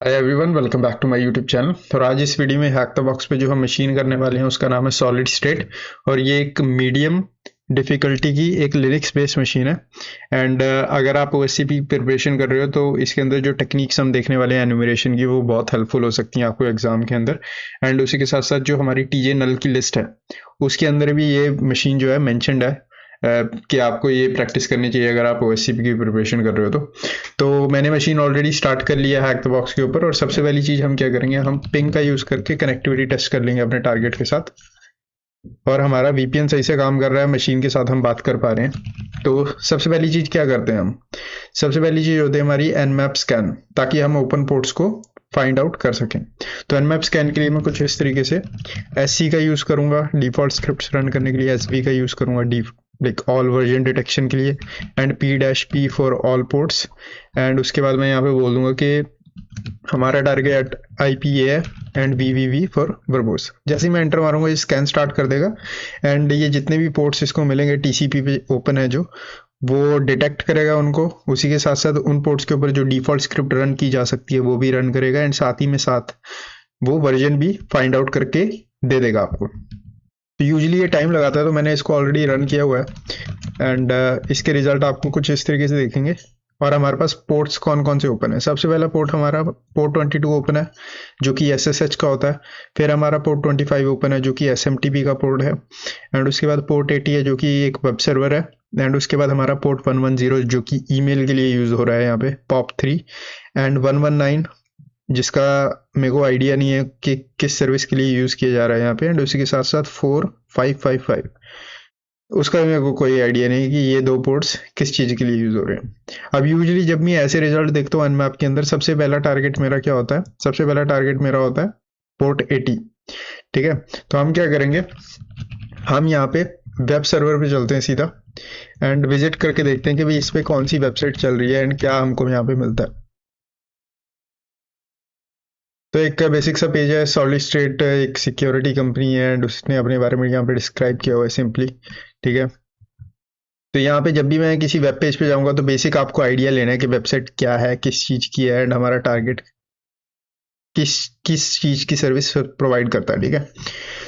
Hi everyone, welcome back to my YouTube channel. तो आज इस वीडियो में हैक द बॉक्स पे जो हम मशीन करने वाले हैं उसका नाम है सॉलिड स्टेट, और ये एक मीडियम डिफ़िकल्टी की एक लिनक्स बेस्ड मशीन है। एंड अगर आप ओएससीपी प्रिपरेशन कर रहे हो तो इसके अंदर जो टेक्निक्स हम देखने वाले हैं एनुमरेशन की, वो बहुत हेल्पफुल हो सकती हैं आपको एग्जाम के अंदर। एंड उसी के साथ साथ जो हमारी टीजे नल की लिस्ट है उसके अंदर भी ये मशीन जो है मैंशनड है कि आपको ये प्रैक्टिस करनी चाहिए अगर आप ओएससीपी की प्रिपरेशन कर रहे हो तो मैंने मशीन ऑलरेडी स्टार्ट कर लिया है हैक द बॉक्स के ऊपर। और सबसे पहली चीज़ हम क्या करेंगे, हम पिंग का यूज़ करके कनेक्टिविटी टेस्ट कर लेंगे अपने टारगेट के साथ। और हमारा वीपीएन सही से काम कर रहा है, मशीन के साथ हम बात कर पा रहे हैं। तो सबसे पहली चीज़ क्या करते हैं हम, सबसे पहली चीज़ होती है हमारी nmap स्कैन, ताकि हम ओपन पोर्ट्स को फाइंड आउट कर सकें। तो nmap स्कैन के लिए मैं कुछ इस तरीके से SC का यूज़ करूंगा, डिफॉल्ट स्क्रिप्ट्स रन करने के लिए SV का यूज़ करूंगा, लाइक ऑल वर्जन डिटेक्शन के लिए, and P-P for all ports. And उसके बाद मैं यहाँ पे बोल दूंगा कि हमारा टारगेट IPA है एंड VVV फॉर वर्बोस। जैसे ही मैं एंटर मारूंगा ये स्कैन स्टार्ट कर देगा। एंड ये जितने भी पोर्ट्स इसको मिलेंगे TCP पे ओपन है जो, वो डिटेक्ट करेगा उनको। उसी के साथ साथ उन पोर्ट्स के ऊपर जो डिफॉल्ट स्क्रिप्ट रन की जा सकती है वो भी रन करेगा, एंड साथ ही में साथ वो वर्जन भी फाइंड आउट करके दे देगा आपको। तो यूजली ये टाइम लगाता है, तो मैंने इसको ऑलरेडी रन किया हुआ है। एंड इसके रिजल्ट आपको कुछ इस तरीके से देखेंगे। और हमारे पास पोर्ट्स कौन कौन से ओपन है, सबसे पहला पोर्ट हमारा पोर्ट 22 ओपन है जो कि SSH का होता है। फिर हमारा पोर्ट 25 ओपन है जो कि SMTP का पोर्ट है। एंड उसके बाद पोर्ट 80 है जो कि एक वेब सर्वर है। एंड उसके बाद हमारा पोर्ट 110 जो कि ईमेल के लिए यूज़ हो रहा है यहाँ पे POP3। एंड 119 जिसका मेरे को आइडिया नहीं है कि किस सर्विस के लिए यूज़ किया जा रहा है यहाँ पे। एंड उसी के साथ साथ 4555 उसका भी मेरे को कोई आइडिया नहीं कि ये दो पोर्ट्स किस चीज़ के लिए यूज़ हो रहे हैं। अब यूजुअली जब मैं ऐसे रिजल्ट देखता हूँ अनमैप के अंदर, सबसे पहला टारगेट मेरा क्या होता है, सबसे पहला टारगेट मेरा होता है पोर्ट 80। ठीक है, तो हम क्या करेंगे, हम यहाँ पे वेब सर्वर पे चलते हैं सीधा, एंड विजिट करके देखते हैं कि भाई इस पे कौन सी वेबसाइट चल रही है एंड क्या हमको यहाँ पे मिलता है। तो एक बेसिक सा पेज है, सॉलिड स्टेट एक सिक्योरिटी कंपनी है एंड उसने अपने बारे में यहाँ पे डिस्क्राइब किया हुआ है सिंपली। ठीक है, तो यहाँ पे जब भी मैं किसी वेब पेज पे जाऊँगा तो बेसिक आपको आइडिया लेना है कि वेबसाइट क्या है, किस चीज़ की है, एंड हमारा टारगेट किस किस चीज़ की सर्विस प्रोवाइड करता है। ठीक है,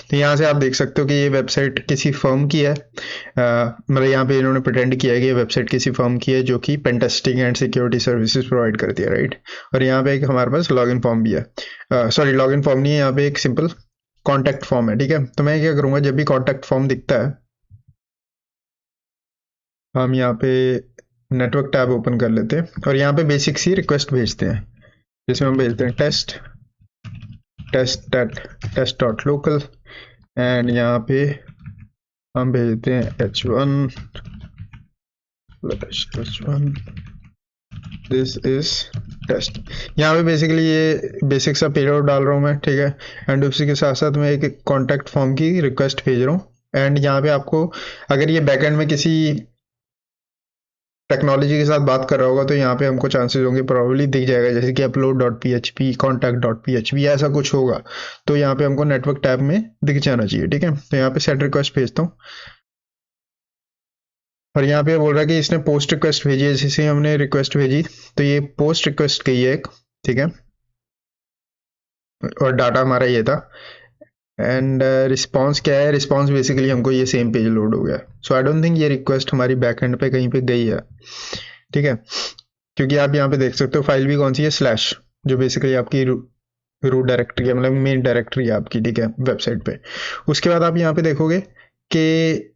तो यहाँ से आप देख सकते हो कि ये वेबसाइट किसी फर्म की है। मतलब यहाँ पे इन्होंने प्रिटेंड किया है कि ये वेबसाइट किसी फर्म की है जो कि pen testing and security services provide करती है, राइट। और यहाँ पे एक हमारे पास लॉगिन फॉर्म भी है, सॉरी लॉगिन फॉर्म नहीं है, यहाँ पे एक सिंपल कॉन्टैक्ट फॉर्म है। ठीक है, तो मैं क्या करूँगा, जब भी कॉन्टैक्ट फॉर्म दिखता है हम यहाँ पे नेटवर्क टैब ओपन कर लेते हैं और यहाँ पे बेसिक सी रिक्वेस्ट भेजते हैं, जिसमें हम भेजते हैं टेस्ट डॉट लोकल। एंड यहाँ पे हम भेजते हैं H1 दिस इज टेस्ट। यहाँ पे बेसिकली ये बेसिक सा पेलोड डाल रहा हूँ मैं। ठीक है, एंड उसी के साथ साथ मैं एक कॉन्टैक्ट फॉर्म की रिक्वेस्ट भेज रहा हूँ। एंड यहाँ पे आपको अगर ये बैकएंड में किसी टेक्नोलॉजी के साथ बात कर रहा होगा तो यहाँ पे हमको चांसेस होंगे, प्रॉब्ली दिख जाएगा जैसे कि upload.php contact.php ऐसा कुछ होगा। तो यहाँ पे हमको नेटवर्क टैब में दिख जाना चाहिए। ठीक है, तो यहाँ पे सेट रिक्वेस्ट भेजता हूँ और यहाँ पे बोल रहा है कि इसने पोस्ट रिक्वेस्ट भेजी है। जैसे हमने रिक्वेस्ट भेजी तो ये पोस्ट रिक्वेस्ट गई है एक। ठीक है, और डाटा हमारा ये था। एंड रिस्पॉन्स क्या है, रिस्पॉन्स बेसिकली हमको ये सेम पेज लोड हो गया। सो आई डोंट थिंक ये रिक्वेस्ट हमारी बैक एंड पे कहीं पे गई है। ठीक है, क्योंकि आप यहाँ पे देख सकते हो फाइल भी कौन सी है, स्लैश, जो बेसिकली आपकी रूट डायरेक्टरी है, मतलब मेन डायरेक्टरी है आपकी। ठीक है, वेबसाइट पे। उसके बाद आप यहाँ पे देखोगे कि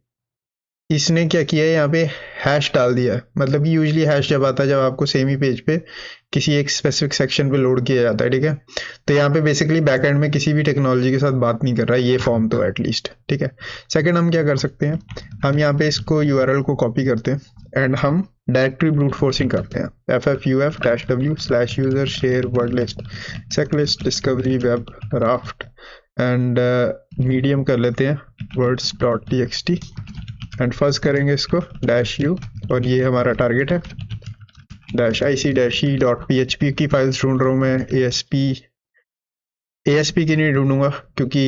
इसने क्या किया है, यहाँ पे हैश डाल दिया है। मतलब कि यूजली हैश जब आता है जब आपको सेम ही पेज पे किसी एक स्पेसिफिक सेक्शन पे लोड किया जाता है। ठीक है, तो यहाँ पे बेसिकली बैकएंड में किसी भी टेक्नोलॉजी के साथ बात नहीं कर रहा है ये फॉर्म तो एटलीस्ट। ठीक है, सेकंड हम क्या कर सकते हैं, हम यहाँ पे इसको URL को कॉपी करते हैं एंड हम डायरेक्टरी ब्रूट फोर्सिंग करते हैं ffuf-w/user share word list checklist discovery web raft and medium कर लेते हैं words.txt एंड फर्स्ट करेंगे इसको -u और ये हमारा टारगेट है -ic-e.php की फाइल्स ढूंढ रहा हूँ मैं। ASP की नहीं ढूंढूंगा क्योंकि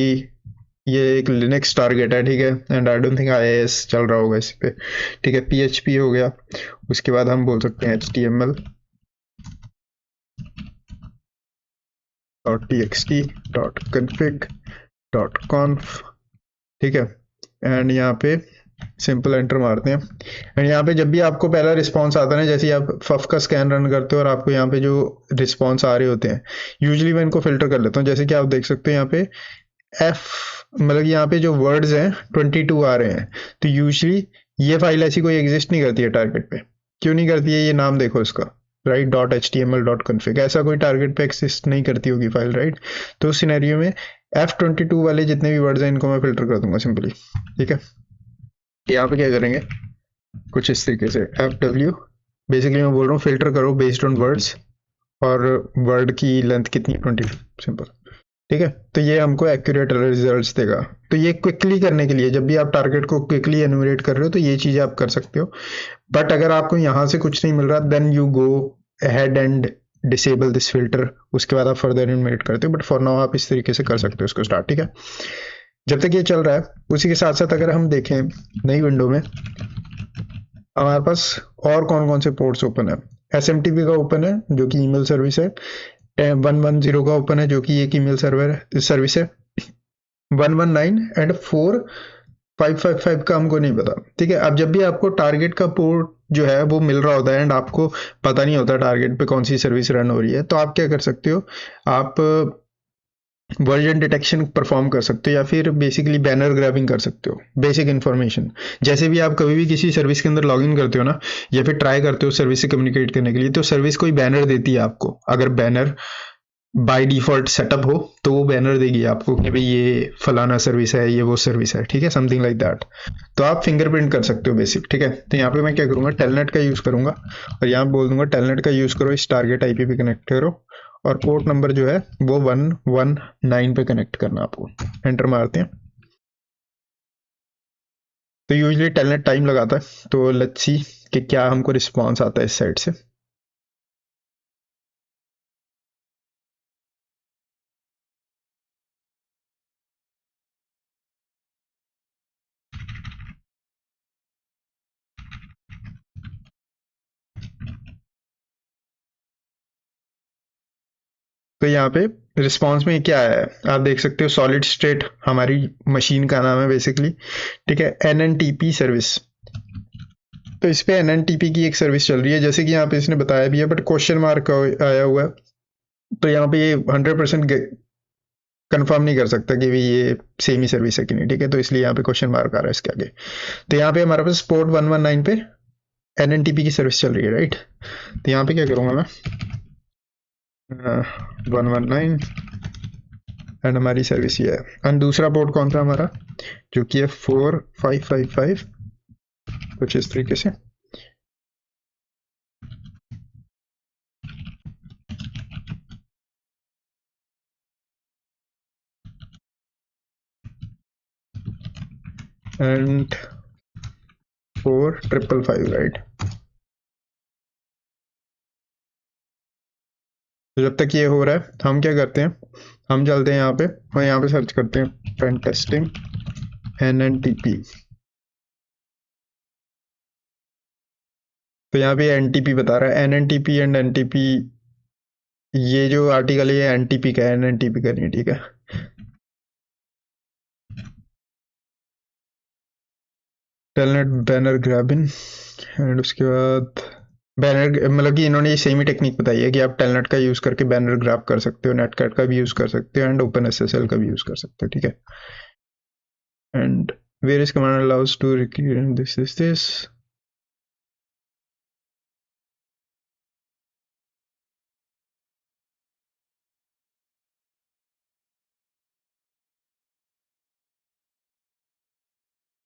ये एक लिनक्स टारगेट है। ठीक है, and I don't think IIS चल रहा होगा इस पे। ठीक है, PHP हो गया। उसके बाद हम बोल सकते हैं HTML .txt.config.conf, ठीक है। एंड यहाँ पे सिंपल एंटर मारते हैं। एंड यहाँ पे जब भी आपको पहला रिस्पॉन्स आता है ना, जैसे आप फफ का स्कैन रन करते हो और आपको यहाँ पे जो रिस्पॉन्स आ रहे होते हैं, यूजुअली मैं इनको फिल्टर कर लेता हूँ। जैसे कि आप देख सकते हो यहाँ पे एफ, मतलब यहाँ पे जो वर्ड्स हैं 22 आ रहे हैं, तो यूजुअली ये फाइल ऐसी कोई एग्जिस्ट नहीं करती है टारगेट पे। क्यों नहीं करती है, ये नाम देखो इसका, राइट, .html.config, ऐसा कोई टारगेट पे एक्सिस्ट नहीं करती होगी फाइल, राइट। तो उस सिनेरियो में F22 वाले जितने भी वर्ड्स हैं इनको मैं फिल्टर कर दूंगा सिंपली, ठीक है। यहाँ पे क्या करेंगे, कुछ इस तरीके से FW, बेसिकली मैं बोल रहा हूँ फिल्टर करो बेस्ड ऑन वर्ड्स, और वर्ड की लेंथ कितनी, 20, सिंपल, ठीक है। तो ये हमको एक्यूरेट रिजल्ट्स देगा। तो ये क्विकली करने के लिए, जब भी आप टारगेट को क्विकली एनुमरेट कर रहे हो, तो ये चीजें आप कर सकते हो। बट अगर आपको यहाँ से कुछ नहीं मिल रहा, then you go ahead and disable this filter, उसके बाद आप फर्दर एनुमरेट करते हो। बट फॉर नाउ आप इस तरीके से कर सकते हो इसको स्टार्ट, ठीक है। जब तक ये चल रहा है, उसी के साथ साथ अगर हम देखें नई विंडो में हमारे पास और कौन कौन से पोर्ट्स ओपन है। SMTP का ओपन है जो कि ईमेल सर्विस है, 110 का ओपन है जो कि एक ईमेल सर्विस है, 119 एंड 4555 का हमको नहीं पता, ठीक है। अब जब भी आपको टारगेट का पोर्ट जो है वो मिल रहा होता है एंड आपको पता नहीं होता टारगेट पे कौन सी सर्विस रन हो रही है, तो आप क्या कर सकते हो, आप वर्जन डिटेक्शन परफॉर्म कर सकते हो, या फिर बेसिकली बैनर ग्रैबिंग कर सकते हो, बेसिक इन्फॉर्मेशन। जैसे भी आप कभी भी किसी सर्विस के अंदर लॉगिन करते हो ना, या फिर ट्राई करते हो सर्विस से कम्युनिकेट करने के लिए, तो सर्विस कोई बैनर देती है आपको। अगर बैनर बाय डिफॉल्ट सेटअप हो तो वो बैनर देगी आपको कि भाई ये फलाना सर्विस है, ये वो सर्विस है, ठीक है, समथिंग लाइक दैट। तो आप फिंगरप्रिंट कर सकते हो बेसिक, ठीक है। तो यहाँ पे मैं क्या करूंगा, टेलनेट का यूज करूंगा, और यहाँ बोल दूंगा टेलनेट का यूज करो, इस टारगेट आईपी पे कनेक्ट करो, और पोर्ट नंबर जो है वो 119 पे कनेक्ट करना आपको। एंटर मारते हैं। तो यूजुअली टेलनेट टाइम लगाता है, तो लेट्स सी कि क्या हमको रिस्पॉन्स आता है इस साइड से। तो यहाँ पे रिस्पॉन्स में क्या है आप देख सकते हो, सॉलिड स्टेट हमारी मशीन का नाम है बेसिकली, ठीक है। NNTP सर्विस, तो इस पे NNTP की एक सर्विस चल रही है, जैसे कि यहाँ पे इसने बताया भी है, बट क्वेश्चन मार्क आया हुआ है। तो यहाँ पे ये 100% कंफर्म नहीं कर सकता कि भी ये सेम ही सर्विस है कि नहीं, ठीक है। तो इसलिए यहाँ पे क्वेश्चन मार्क आ रहा है इसके आगे। तो यहाँ पे हमारे पास पोर्ट 119 पे NNTP की सर्विस चल रही है, राइट। तो यहाँ पे क्या करूंगा मैं, 119 एंड हमारी सर्विस ये है। एंड दूसरा पोर्ट कौन सा हमारा, जो कि है 4555, कुछ इस तरीके से। And 4555, right. तो जब तक ये हो रहा है हम क्या करते हैं, हम चलते हैं यहाँ पे और यहाँ पे सर्च करते हैं पेन टेस्टिंग NNTP। तो यहाँ पे NTP बता रहा है, NNTP एंड NTP, ये जो आर्टिकल है ये NTP का है, NNTP का नहीं, ठीक है। टेलनेट बैनर ग्रैबिंग, एंड उसके बाद बैनर, मतलब कि इन्होंने ये सेम ही टेक्निक बताई है कि आप टेलनेट का यूज करके बैनर ग्रैब कर सकते हो, नेटकैट का भी यूज कर सकते हो, एंड OpenSSL का भी यूज कर सकते हो, ठीक है। And various command allows to recreate this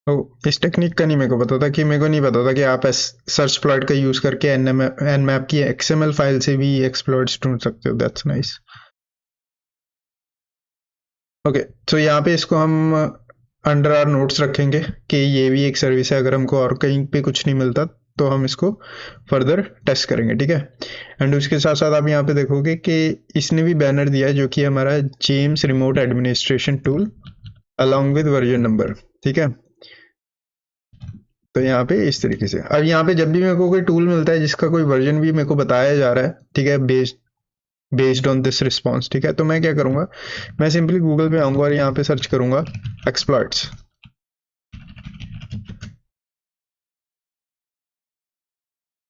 तो इस टेक्निक का नहीं मेरे को पता था, कि मेरे को नहीं पता था कि आप सर्च प्लॉट का यूज करके Nmap की XML फाइल से भी एक्सप्लॉइट्स ढूंढ सकते हो। That's nice. ओके, तो यहाँ पे इसको हम अंडर आर नोट्स रखेंगे कि ये भी एक सर्विस है, अगर हमको और कहीं पे कुछ नहीं मिलता तो हम इसको फर्दर टेस्ट करेंगे, ठीक है। एंड उसके साथ साथ आप यहाँ पे देखोगे कि इसने भी बैनर दिया है जो कि हमारा James remote administration tool along with version number, ठीक है। तो यहाँ पे इस तरीके से, अब यहाँ पे जब भी मेरे को कोई टूल मिलता है जिसका कोई वर्जन भी मेरे को बताया जा रहा है, ठीक है, based based on this response. ठीक है, तो मैं क्या करूंगा, मैं सिंपली गूगल पे आऊंगा और यहाँ पे सर्च करूंगा एक्सप्लॉइट्स।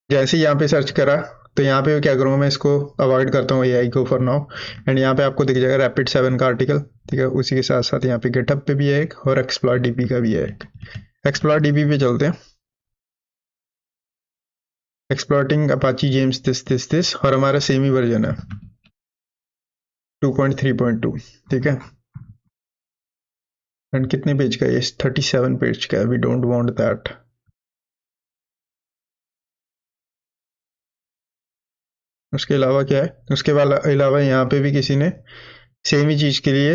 जैसे ही यहाँ पे सर्च करा तो यहाँ पे क्या करूँगा, मैं इसको अवॉइड करता हूँ एआई को फॉर नाउ। एंड यहाँ पे आपको दिख जाएगा रैपिड 7 का आर्टिकल। ठीक है, उसी के साथ साथ यहाँ पे गिटहब पे भी है एक, और एक्सप्लॉर डीबी का भी है एक। एक्सप्लॉर डीबी पे चलते हैं। एक्सप्लॉटिंग अपाची जेम्स दिस और हमारा सेम ही वर्जन है 2.3.2। ठीक है, एंड कितने पेज का है ये? 37 पेज का है। We don't want that. उसके अलावा क्या है, उसके अलावा यहाँ पे भी किसी ने सेम ही चीज के लिए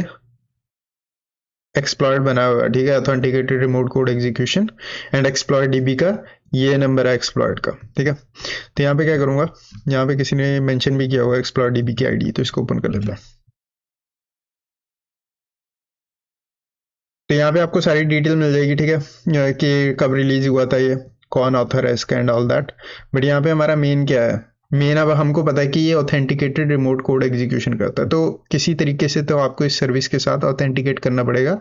एक्सप्लॉइट बनाया हुआ है। ठीक है, authenticated remote code execution and exploit dB का ये नंबर है एक्सप्लॉइट का। ठीक है, तो यहाँ पे क्या करूंगा, यहाँ पे किसी ने मेंशन भी किया हुआ है एक्सप्लॉइट डीबी की आईडी, तो इसको ओपन कर लेते हैं। तो यहाँ पे आपको सारी डिटेल मिल जाएगी। ठीक है, कि कब रिलीज हुआ था ये, कौन ऑथर है इसका एंड ऑल दैट। बट यहाँ पे हमारा मेन क्या है, मेन अब हमको पता है कि ये ऑथेंटिकेटेड रिमोट कोड एग्जीक्यूशन करता है, तो किसी तरीके से तो आपको इस सर्विस के साथ ऑथेंटिकेट करना पड़ेगा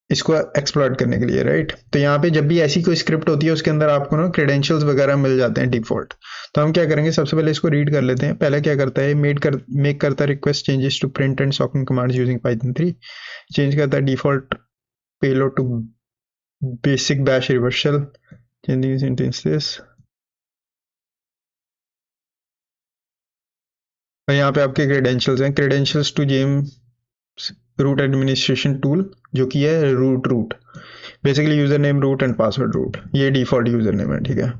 इसको एक्सप्लॉइट करने के लिए, राइट। तो यहाँ पे जब भी ऐसी कोई स्क्रिप्ट होती है उसके अंदर आपको ना क्रेडेंशियल्स वगैरह मिल जाते हैं डिफॉल्ट। तो हम क्या करेंगे, सबसे पहले इसको रीड कर लेते हैं। पहले क्या करता है, मेक करता है request changes to print and socking commands using Python 3। Change करता है default payload to basic bash reversal, changing sentences. और यहाँ पे आपके क्रेडेंशियल्स हैं, credentials to James root administration tool, जो कि है root basically user name root and password root, ये डिफॉल्ट यूजर नेम है। ठीक है,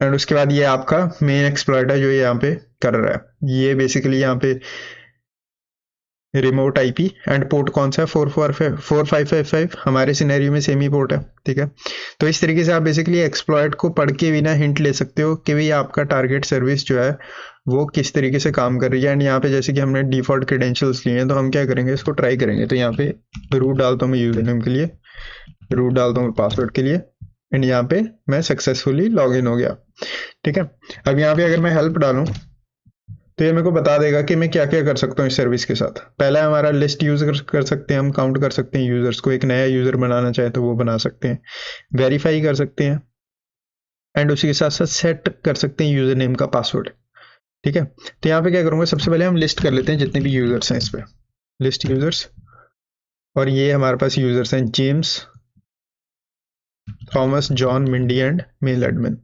एंड उसके बाद ये आपका मेन एक्सप्लॉइट है जो ये यहाँ पे कर रहा है। ये बेसिकली यहाँ पे रिमोट आईपी एंड पोर्ट कौन सा है, 4555, हमारे सिनेरियो में सेम ही पोर्ट है। ठीक है, तो इस तरीके से आप बेसिकली एक्सप्लॉइट को पढ़ के भी ना हिंट ले सकते हो कि भाई आपका टारगेट सर्विस जो है वो किस तरीके से काम कर रही है। एंड यहाँ पे जैसे कि हमने डिफॉल्ट क्रेडेंशियल्स लिए हैं, तो हम क्या करेंगे, इसको ट्राई करेंगे। तो यहाँ पे रूट डालता हूँ मैं यूजर नेम के लिए, रूट डालता हूँ पासवर्ड के लिए, एंड यहाँ पे मैं सक्सेसफुली लॉग इन हो गया। ठीक है, अब यहाँ पे अगर मैं हेल्प डालूं तो ये मेरे को बता देगा कि मैं क्या क्या कर सकता हूँ इस सर्विस के साथ। पहला हमारा लिस्ट यूज कर सकते हैं, हम काउंट कर सकते हैं यूजर्स को, एक नया यूजर बनाना चाहे तो वो बना सकते हैं, वेरीफाई कर सकते हैं, एंड उसी के साथ साथ सेट कर सकते हैं यूजर नेम का पासवर्ड। ठीक है, तो यहाँ पे क्या करूंगा, सबसे पहले हम लिस्ट कर लेते हैं जितने भी यूजर्स हैं इस पे, लिस्ट यूजर्स। और ये हमारे पास यूजर्स हैं James, Thomas, John, Mindy and mail admin,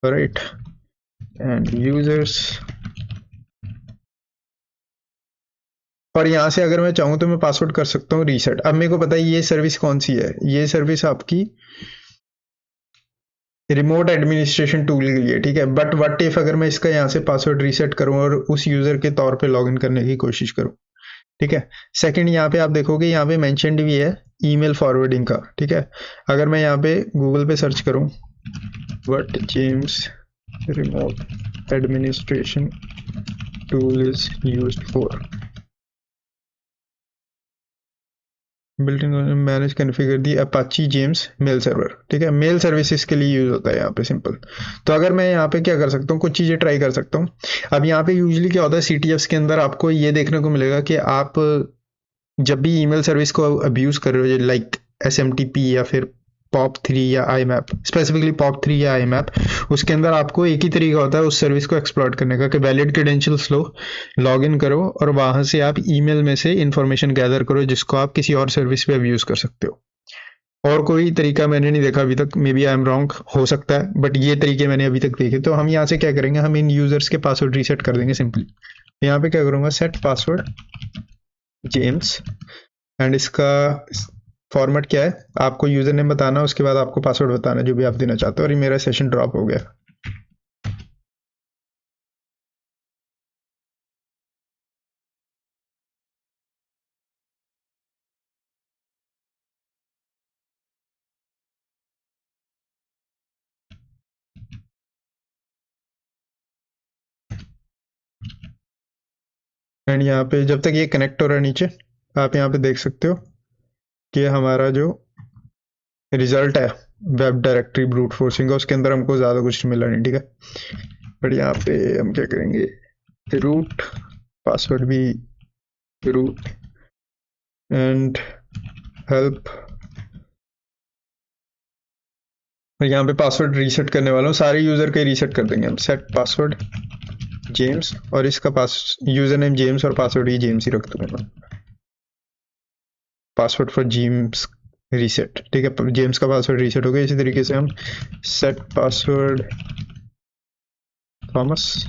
right. And users, और यहाँ से अगर मैं चाहूँ तो मैं पासवर्ड कर सकता हूँ रीसेट। अब मेरे को पता है ये सर्विस कौन सी है, ये सर्विस आपकी रिमोट एडमिनिस्ट्रेशन टूल के लिए। ठीक है, बट व्हाट इफ अगर मैं इसका यहाँ से पासवर्ड रीसेट करूँ और उस यूजर के तौर पे लॉगिन करने की कोशिश करूँ। ठीक है, सेकंड यहाँ पे आप देखोगे यहाँ पे मेंशन्ड भी है ईमेल फॉरवर्डिंग का। ठीक है, अगर मैं यहाँ पे गूगल पे सर्च करूँ what James remote administration tool is used for, built in manage configure the Apache James mail server. ठीक है, मेल सर्विसेज के लिए यूज होता है यहाँ पे सिंपल। तो अगर मैं यहाँ पे क्या कर सकता हूँ, कुछ चीजें ट्राई कर सकता हूँ। अब यहाँ पे यूजली क्या होता है, सीटीएफ्स के अंदर आपको ये देखने को मिलेगा कि आप जब भी ईमेल सर्विस को अब्यूज कर रहे हो, लाइक एसएमटीपी या फिर POP3 या IMAP, स्पेसिफिकली POP3 या IMAP, उसके अंदर आपको एक ही तरीका होता है उस सर्विस को एक्सप्लॉइट करने का कि valid credentials low, log in करो और वहां से आप ईमेल में से इंफॉर्मेशन गैदर करो जिसको आप किसी और सर्विस पे अब्यूज कर सकते हो। और कोई तरीका मैंने नहीं देखा अभी तक, maybe I am wrong, हो सकता है, बट ये तरीके मैंने अभी तक देखे। तो हम यहाँ से क्या करेंगे, हम इन यूजर्स के पासवर्ड रीसेट कर देंगे सिंपली। यहाँ पे क्या करूंगा, सेट पासवर्ड जेम्स, एंड इसका फॉर्मेट क्या है, आपको यूजर नेम बताना, उसके बाद आपको पासवर्ड बताना जो भी आप देना चाहते हो। और ये मेरा सेशन ड्रॉप हो गया। एंड यहाँ पे जब तक ये कनेक्ट हो रहा है नीचे, आप यहाँ पे देख सकते हो कि हमारा जो रिजल्ट है वेब डायरेक्टरी ब्रूट फोर्सिंग का, उसके अंदर हमको ज्यादा कुछ मिला नहीं। ठीक है, और यहाँ पे हम क्या करेंगे, रूट, पासवर्ड भी रूट, एंड हेल्प। और यहाँ पे पासवर्ड रीसेट करने वाला हूँ, सारे यूजर के रीसेट कर देंगे हम। सेट पासवर्ड जेम्स, और इसका पास यूजर नेम जेम्स और पासवर्ड ही जेम्स ही रख दूंगा मैं। पासवर्ड फॉर जेम्स रीसेट, ठीक है, जेम्स का पासवर्ड रीसेट हो गया। इसी तरीके से हम सेट पासवर्ड थॉमस,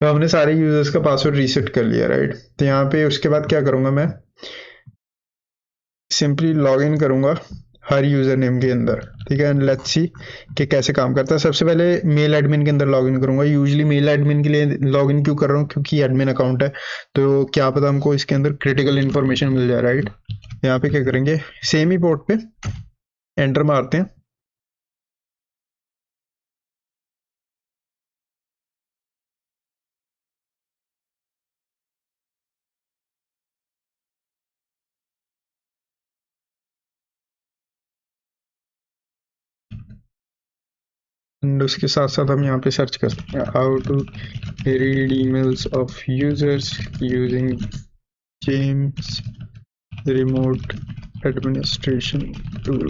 तो हमने सारे यूजर्स का पासवर्ड रीसेट कर लिया, राइट। तो यहाँ पे उसके बाद क्या करूंगा मैं, सिंपली लॉग इन करूंगा हर यूजर नेम के अंदर, ठीक है। लेट्स सी कि कैसे काम करता है। सबसे पहले मेल एडमिन के अंदर लॉग इन करूंगा। यूजली मेल एडमिन के लिए लॉग इन क्यों कर रहा हूँ, क्योंकि एडमिन अकाउंट है, तो क्या पता हमको इसके अंदर क्रिटिकल इन्फॉर्मेशन मिल जाए, राइट। यहाँ पे क्या करेंगे, सेम ही पोर्ट पे एंटर मारते हैं। एंड उसके साथ साथ हम यहाँ पे सर्च कर सकते हैं how to read emails of users using James remote administration tool.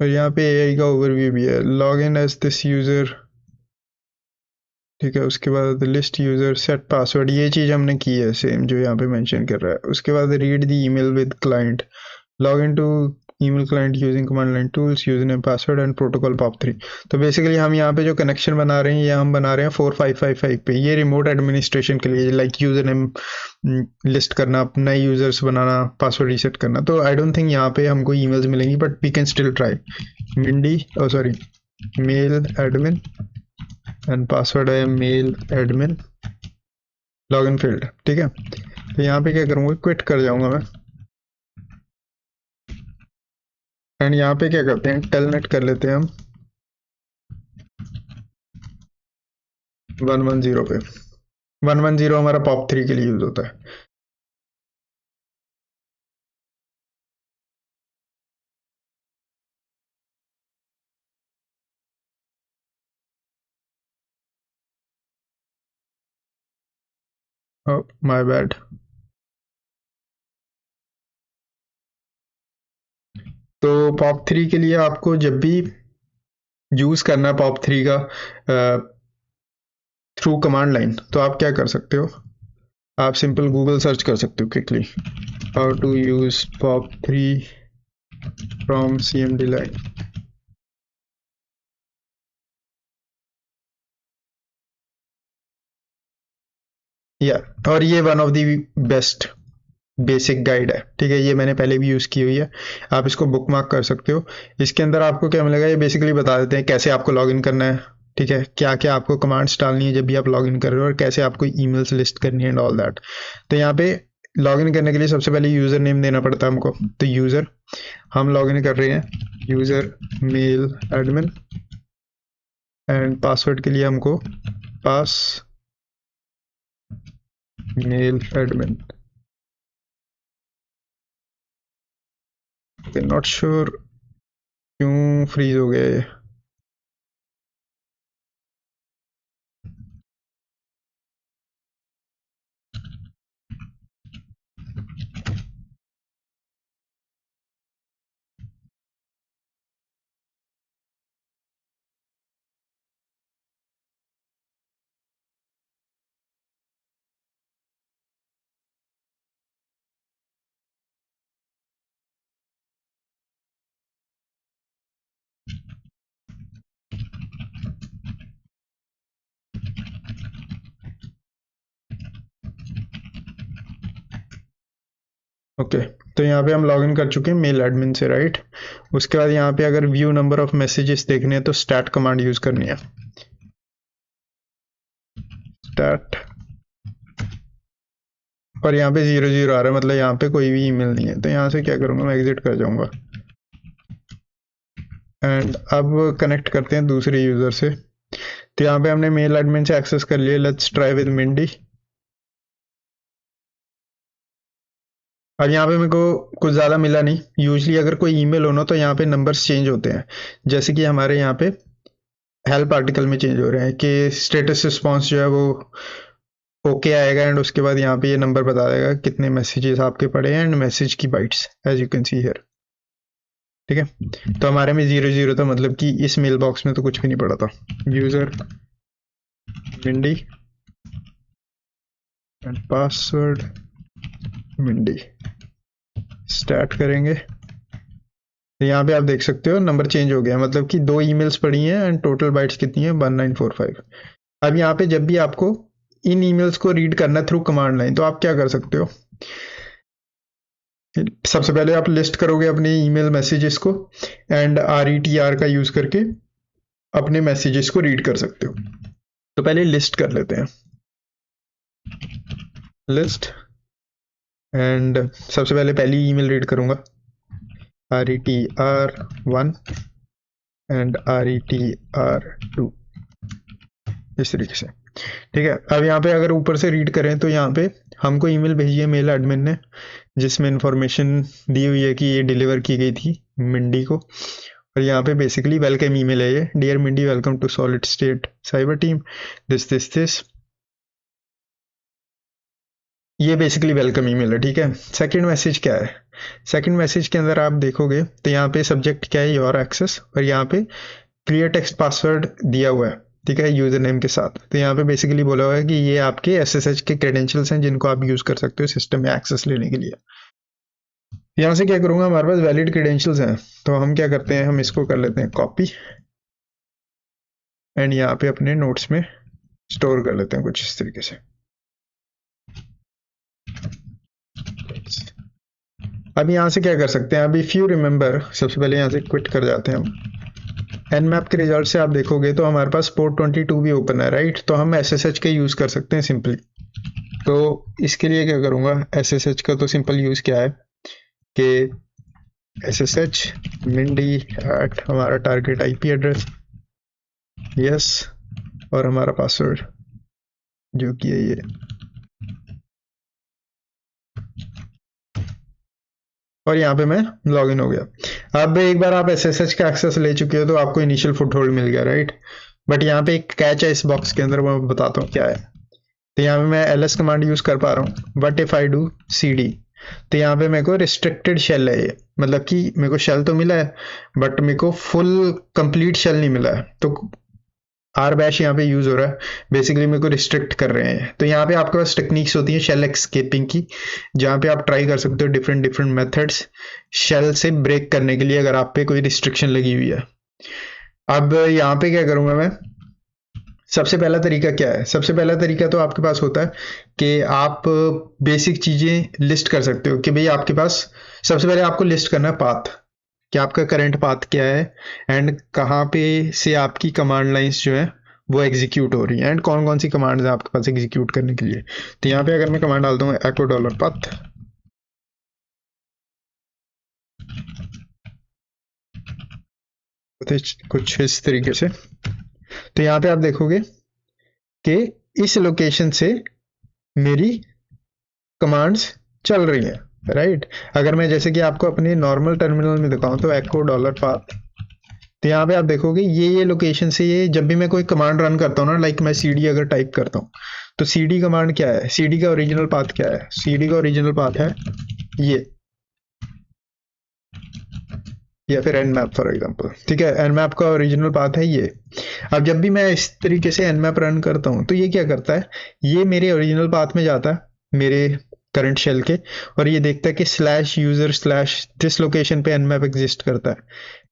और यहाँ पे एआई का ओवरव्यू भी है। Log in as this user, ठीक है। उसके बाद लिस्ट यूजर, सेट पासवर्ड, ये चीज हमने की है सेम जो यहाँ पे मेंशन कर रहा है। उसके बाद read the email with client, log in to email client using command line tools, user name password and protocol POP3। तो बेसिकली हम यहाँ पे जो कनेक्शन बना रहे हैं, ये हम बना रहे हैं 4555 पे। ये रिमोट एडमिनिस्ट्रेशन के लिए, लाइक यूजर नेम लिस्ट करना, नए यूजर्स बनाना, पासवर्ड रीसेट करना। तो आई डोंट थिंक यहाँ पे हमको ईमेल्स मिलेंगी, but we can still try. Mindy, sorry, mail admin and password है मेल एडमिन, लॉगिन फील्ड, ठीक है। तो यहाँ पे क्या करूँगा, क्विट कर जाऊंगा मैं। एंड यहाँ पे क्या करते हैं, टेलनेट कर लेते हैं हम 110 पे। 110 हमारा POP3 के लिए यूज होता है। My bad. तो POP3 के लिए आपको जब भी यूज करना है POP3 का थ्रू कमांड लाइन, तो आप क्या कर सकते हो, आप सिंपल गूगल सर्च कर सकते हो quickly, how to use POP3 from CMD line. या, और ये one of the best basic guide है, ठीक है। ये मैंने पहले भी यूज़ की हुई है, आप इसको बुक मार्क कर सकते हो। इसके अंदर आपको क्या मिलेगा, ये बेसिकली बता देते हैं कैसे आपको लॉगिन करना है, ठीक है, क्या क्या आपको कमांड्स डालनी है जब भी आप लॉगिन कर रहे हो, और कैसे आपको ईमेल्स लिस्ट करनी है एंड ऑल दैट। तो यहाँ पे लॉगिन करने के लिए सबसे पहले यूज़र नेम देना पड़ता है हमको। तो यूज़र, हम लॉगिन कर रहे हैं user mail admin, and password के लिए हमको pass mail admin. Not sure क्यों फ्रीज हो गया ये। ओके, तो यहाँ पे हम लॉगिन कर चुके हैं मेल एडमिन से, राइट। उसके बाद यहाँ पे अगर व्यू नंबर ऑफ मैसेजेस देखने हैं तो स्टैट कमांड यूज करनी है। स्टैट, और यहाँ पे 00 आ रहा है, मतलब यहाँ पे कोई भी ईमेल नहीं है। तो यहाँ से क्या करूँगा, मैं एग्जिट कर जाऊँगा एंड अब कनेक्ट करते हैं दूसरे यूज़र से। तो यहाँ पे हमने मेल एडमिन से एक्सेस कर लिया। Let's try with Mindy. अब यहाँ पे मेरे को कुछ ज़्यादा मिला नहीं। यूजली अगर कोई ईमेल हो ना तो यहाँ पे नंबर्स चेंज होते हैं, जैसे कि हमारे यहाँ पे हेल्प आर्टिकल में चेंज हो रहे हैं कि स्टेटस रिस्पॉन्स जो है वो ओके आएगा एंड उसके बाद यहाँ पे ये नंबर बता देगा कितने मैसेजेस आपके पड़े हैं एंड मैसेज की bytes as you can see here. ठीक है, तो हमारे में 00 था, मतलब कि इस मेल बॉक्स में तो कुछ भी नहीं पड़ा था। User Mindy and password Mindy, start करेंगे। तो यहाँ पे आप देख सकते हो नंबर चेंज हो गया, मतलब कि 2 ईमेल्स पड़ी हैं एंड टोटल बाइट्स कितनी है, 1945। अब यहाँ पे जब भी आपको इन ईमेल्स को रीड करना थ्रू कमांड लाइन, तो आप क्या कर सकते हो, सबसे पहले आप लिस्ट करोगे अपने ईमेल मैसेजेस को एंड RETR का यूज करके अपने मैसेजेस को रीड कर सकते हो। तो पहले लिस्ट कर लेते हैं, लिस्ट, एंड सबसे पहले पहली ईमेल रीड करूंगा, RETR1 एंड RETR2, इस तरीके से। ठीक है, अब यहाँ पे अगर ऊपर से रीड करें तो यहाँ पे हमको ईमेल भेजी है मेल एडमिन ने, जिसमें इंफॉर्मेशन दी हुई है कि ये डिलीवर की गई थी मिंडी को। और यहाँ पे बेसिकली वेलकम ईमेल है ये, dear Mindy welcome to solid state cyber team, this. ये बेसिकली वेलकम ईमेल है। ठीक है, सेकंड मैसेज क्या है, सेकंड मैसेज के अंदर आप देखोगे तो यहाँ पे सब्जेक्ट क्या है, योर एक्सेस, और यहाँ पे क्लियर टेक्स्ट पासवर्ड दिया हुआ है। ठीक है, यूजर नेम के साथ। तो यहाँ पे बेसिकली बोला हुआ है कि ये आपके SSH के क्रेडेंशियल्स हैं जिनको आप यूज कर सकते हो सिस्टम में एक्सेस लेने के लिए। यहाँ से क्या करूंगा, हमारे पास वैलिड क्रेडेंशियल्स हैं, तो हम क्या करते हैं, हम इसको कर लेते हैं कॉपी एंड यहाँ पे अपने नोट्स में स्टोर कर लेते हैं कुछ इस तरीके से। अब यहाँ से क्या कर सकते हैं, अभी इफ यू रिमेंबर, सबसे पहले यहाँ से क्विट कर जाते हैं हम। nmap के रिजल्ट से आप देखोगे तो हमारे पास पोर्ट 22 भी ओपन है, राइट। तो हम SSH के यूज कर सकते हैं सिंपली। तो इसके लिए क्या करूंगा, SSH का तो सिंपल यूज क्या है कि SSH मिंडी एट हमारा टारगेट IP एड्रेस, यस, और हमारा पासवर्ड जो कि है ये, और यहाँ पे मैं लॉगिन हो गया। अब एक बार आप SSH का एक्सेस ले चुके हो तो आपको इनिशियल फुटहोल्ड मिल गया, राइट। बट यहाँ पे एक कैच है इस बॉक्स के अंदर, मैं बताता हूँ क्या है। तो यहाँ पे मैं ls कमांड यूज कर पा रहा हूँ, but if I do cd, तो यहाँ पे मेरे को रिस्ट्रिक्टेड शेल है ये, मतलब कि मेरे को शेल तो मिला है बट मेरे को फुल कंप्लीट शेल नहीं मिला है। तो r बैश यहाँ पे यूज हो रहा है, बेसिकली मेरे को रिस्ट्रिक्ट कर रहे हैं। तो यहाँ पे आपके पास टेक्निक्स होती है शेल एस्केपिंग की, जहाँ पे आप ट्राई कर सकते हो डिफरेंट डिफरेंट मेथड्स शेल से ब्रेक करने के लिए अगर आप पे कोई रिस्ट्रिक्शन लगी हुई है। अब यहाँ पे क्या करूंगा मैं, सबसे पहला तरीका क्या है, सबसे पहला तरीका तो आपके पास होता है कि आप बेसिक चीजें लिस्ट कर सकते हो कि भाई आपके पास सबसे पहले आपको लिस्ट करना है पाथ, कि आपका करंट पाथ क्या है एंड कहाँ पे से आपकी कमांड लाइंस जो है वो एग्जीक्यूट हो रही है एंड कौन कौन सी कमांड्स है आपके पास एग्जीक्यूट करने के लिए। तो यहाँ पे अगर मैं कमांड डालता हूँ echo $path, कुछ इस तरीके से, तो यहाँ पे आप देखोगे कि इस लोकेशन से मेरी कमांड्स चल रही हैं, राइट। अगर मैं जैसे कि आपको अपने नॉर्मल टर्मिनल में दिखाऊं तो echo $path, तो यहाँ पे आप देखोगे ये लोकेशन से ये जब भी मैं कोई कमांड रन करता हूँ ना, लाइक मैं cd अगर टाइप करता हूँ तो cd कमांड क्या है, cd का ओरिजिनल पाथ क्या है, cd का ओरिजिनल पाथ है ये, या फिर nmap फॉर एग्जांपल। ठीक है, nmap का ओरिजिनल पाथ है ये। अब जब भी मैं इस तरीके से nmap रन करता हूँ तो ये क्या करता है, ये मेरे ओरिजिनल पाथ में जाता है मेरे करंट शेल के, और ये देखता है कि /user/ दिस लोकेशन पे nmap एग्जिस्ट करता है,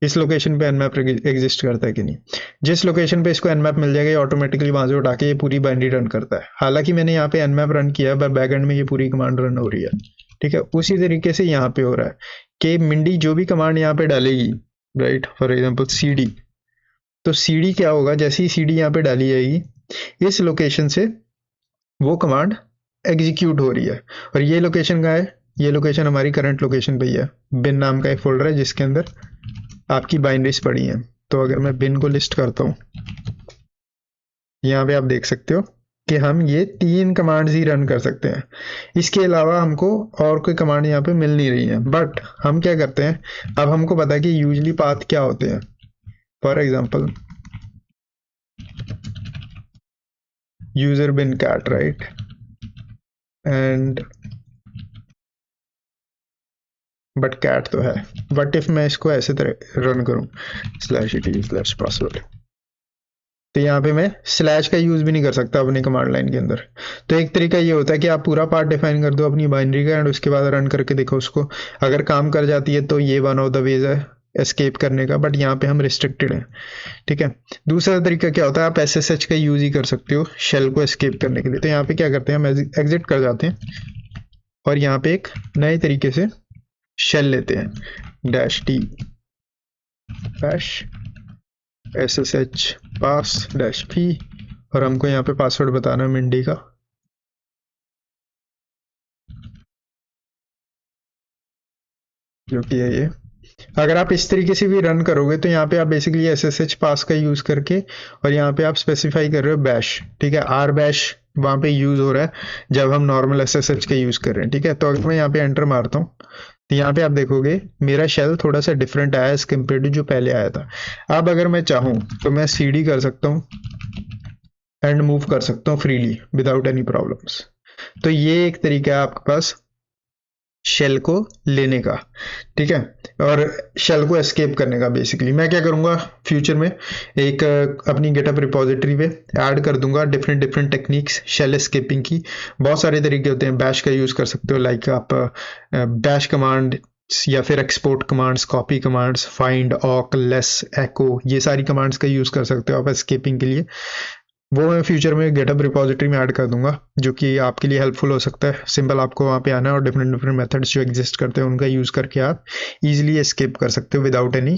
इस लोकेशन पे nmap एग्जिस्ट करता है कि नहीं। जिस लोकेशन पे इसको nmap मिल जाएगा ये ऑटोमेटिकली वहां से उठा के ये पूरी बाइनरी रन करता है। हालांकि मैंने यहाँ पे nmap रन किया है पर बैक एंड में ये पूरी कमांड रन हो रही है। ठीक है, उसी तरीके से यहाँ पे हो रहा है कि मिंडी जो भी कमांड यहाँ पे डालेगी, राइट, फॉर एग्जांपल cd, तो cd क्या होगा, जैसे ही cd यहाँ पे डाली जाएगी इस लोकेशन से वो कमांड एग्जीक्यूट हो रही है। और ये लोकेशन कहाँ है, ये लोकेशन हमारी करंट लोकेशन पे ही है। बिन नाम का एक फोल्डर है जिसके अंदर आपकी बाइनरीज पड़ी हैं। तो अगर मैं बिन को लिस्ट करता हूँ, यहाँ पे आप देख सकते हो कि हम ये 3 कमांड्स ही रन कर सकते हैं, इसके अलावा हमको और कोई कमांड यहाँ पे मिल नहीं रही है। बट हम क्या करते हैं, अब हमको पता है कि यूजली पाथ क्या होते हैं। For example user bin cat, right, and but cat तो है। बट इफ मैं इसको ऐसे तरह रन करूं /et/password, तो यहाँ पे मैं स्लैश का यूज भी नहीं कर सकता अपनी कमांड लाइन के अंदर। तो एक तरीका ये होता है कि आप पूरा पार्ट डिफाइन कर दो अपनी बाइनरी का एंड उसके बाद रन करके देखो उसको, अगर काम कर जाती है तो ये वन ऑफ द वेज है एस्केप करने का, बट यहाँ पे हम रिस्ट्रिक्टेड हैं। ठीक है, दूसरा तरीका क्या होता है, आप SSH का यूज ही कर सकते हो शेल को एस्केप करने के लिए। तो यहाँ पे क्या करते हैं, हम एग्जिट कर जाते हैं और यहाँ पे एक नए तरीके से शेल लेते हैं -t /ssh pass-p, और हमको यहाँ पे पासवर्ड बताना है मिंडी का, जो कि है ये। अगर आप इस तरीके से भी रन करोगे तो यहाँ पे आप बेसिकली SSH पास का यूज करके, और यहाँ पे आप स्पेसिफाई कर रहे हो बैश, ठीक है, r बैश वहाँ पे यूज हो रहा है जब हम नॉर्मल SSH का यूज कर रहे हैं। ठीक है, तो अगर मैं यहाँ पे एंटर मारता हूँ तो यहाँ पे आप देखोगे मेरा शेल थोड़ा सा डिफरेंट आया एज कम्पेयर टू जो पहले आया था। अब अगर मैं चाहूँ तो मैं cd कर सकता हूँ एंड मूव कर सकता हूँ फ्रीली विदाउट एनी प्रॉब्लम्स। तो ये एक तरीका है आपके पास शेल को लेने का। ठीक है, और शेल को एस्केप करने का। बेसिकली मैं क्या करूंगा, फ्यूचर में एक अपनी गिटहब रिपोजिटरी पे ऐड कर दूंगा डिफरेंट टेक्निक्स शेल एस्केपिंग की। बहुत सारे तरीके होते हैं, बैश का यूज कर सकते हो, लाइक आप बैश कमांड या फिर export commands, copy commands, find, ऑक, लेस, एको, ये सारी कमांड्स का यूज कर सकते हो आप एस्केपिंग के लिए। वो मैं फ्यूचर में गिटहब रिपोजिटरी में ऐड कर दूंगा, जो कि आपके लिए हेल्पफुल हो सकता है। सिंपल आपको वहाँ पे आना है और डिफरेंट मेथड्स जो एग्जिस्ट करते हैं उनका यूज करके आप इजीली एस्केप कर सकते हो विदाउट एनी